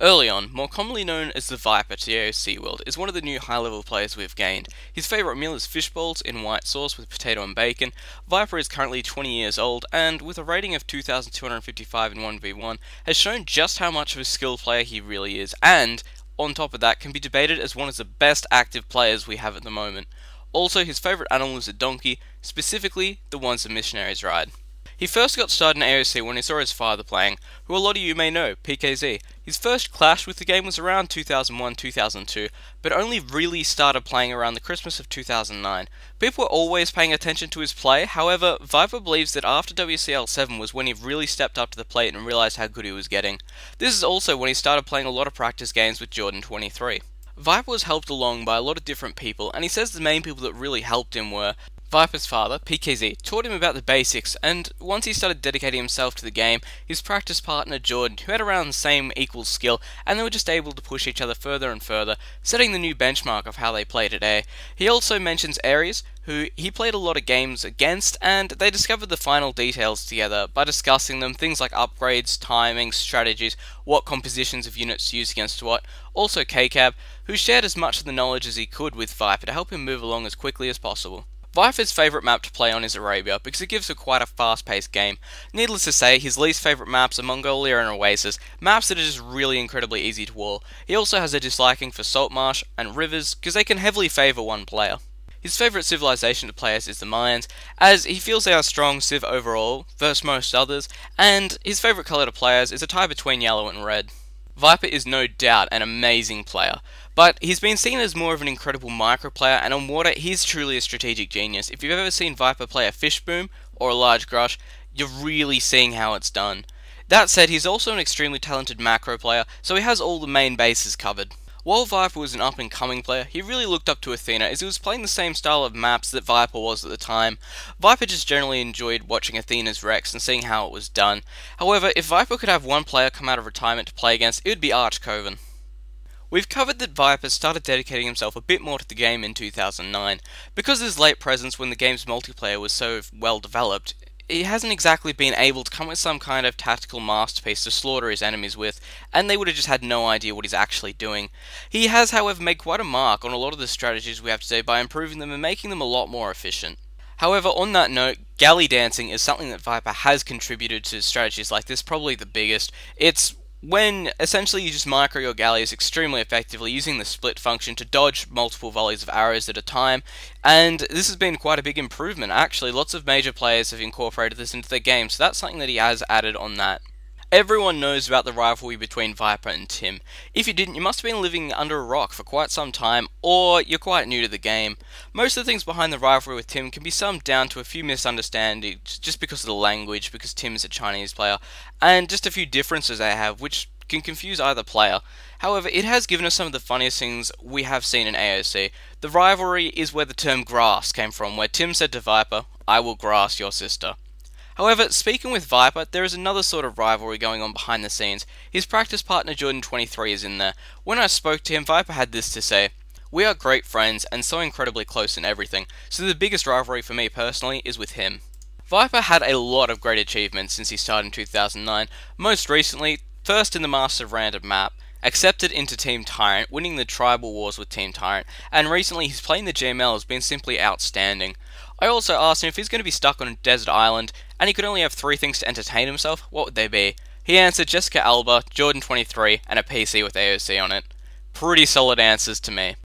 Early on, more commonly known as the Viper to the AoC world, is one of the new high-level players we've gained. His favourite meal is fish balls in white sauce with potato and bacon. Viper is currently 20 years old, and with a rating of 2,255 in 1v1, has shown just how much of a skilled player he really is, and, on top of that, can be debated as one of the best active players we have at the moment. Also, his favourite animal is a donkey, specifically the ones the missionaries ride. He first got started in AoC when he saw his father playing, who a lot of you may know, PKZ. His first clash with the game was around 2001-2002, but only really started playing around the Christmas of 2009. People were always paying attention to his play, however, Viper believes that after WCL 7 was when he really stepped up to the plate and realised how good he was getting. This is also when he started playing a lot of practice games with Jordan 23. Viper was helped along by a lot of different people, and he says the main people that really helped him were Viper's father, PKZ, taught him about the basics, and once he started dedicating himself to the game, his practice partner Jordan, who had around the same equal skill, and they were just able to push each other further and further, setting the new benchmark of how they play today. He also mentions Aries, who he played a lot of games against, and they discovered the final details together by discussing them, things like upgrades, timing, strategies, what compositions of units to use against what. Also KCAB, who shared as much of the knowledge as he could with Viper to help him move along as quickly as possible. Viper's favourite map to play on is Arabia, because it gives quite a fast-paced game. Needless to say, his least favourite maps are Mongolia and Oasis, maps that are just really incredibly easy to wall. He also has a disliking for Saltmarsh and Rivers, because they can heavily favour one player. His favourite civilization to play as is the Mayans, as he feels they are strong civ overall, versus most others, and his favourite colour to play as is a tie between yellow and red. Viper is no doubt an amazing player, but he's been seen as more of an incredible micro player, and on water he's truly a strategic genius. If you've ever seen Viper play a fish boom or a large grush, you're really seeing how it's done. That said, he's also an extremely talented macro player, so he has all the main bases covered. While Viper was an up-and-coming player, he really looked up to Athena as he was playing the same style of maps that Viper was at the time. Viper just generally enjoyed watching Athena's Rex and seeing how it was done. However, if Viper could have one player come out of retirement to play against, it would be Archcoven. We've covered that Viper started dedicating himself a bit more to the game in 2009. Because of his late presence when the game's multiplayer was so well developed, he hasn't exactly been able to come with some kind of tactical masterpiece to slaughter his enemies with, and they would have just had no idea what he's actually doing. He has, however, made quite a mark on a lot of the strategies we have today by improving them and making them a lot more efficient. However, on that note, galley dancing is something that Viper has contributed to strategies like this, probably the biggest. It's when essentially you just micro your galleys extremely effectively using the split function to dodge multiple volleys of arrows at a time, and this has been quite a big improvement actually. Lots of major players have incorporated this into their game, so that's something that he has added on that. Everyone knows about the rivalry between Viper and Tim. If you didn't, you must have been living under a rock for quite some time, or you're quite new to the game. Most of the things behind the rivalry with Tim can be summed down to a few misunderstandings, just because of the language, because Tim is a Chinese player, and just a few differences they have, which can confuse either player. However, it has given us some of the funniest things we have seen in AoC. The rivalry is where the term grass came from, where Tim said to Viper, "I will grass your sister." However, speaking with Viper, there is another sort of rivalry going on behind the scenes. His practice partner Jordan 23 is in there. When I spoke to him, Viper had this to say: "We are great friends and so incredibly close in everything, so the biggest rivalry for me personally is with him." Viper had a lot of great achievements since he started in 2009, most recently, first in the Master of Random map, accepted into Team Tyrant, winning the Tribal Wars with Team Tyrant, and recently his play in the GML has been simply outstanding. I also asked him if he's going to be stuck on a desert island, and he could only have 3 things to entertain himself, what would they be? He answered Jessica Alba, Jordan 23, and a PC with AoC on it. Pretty solid answers to me.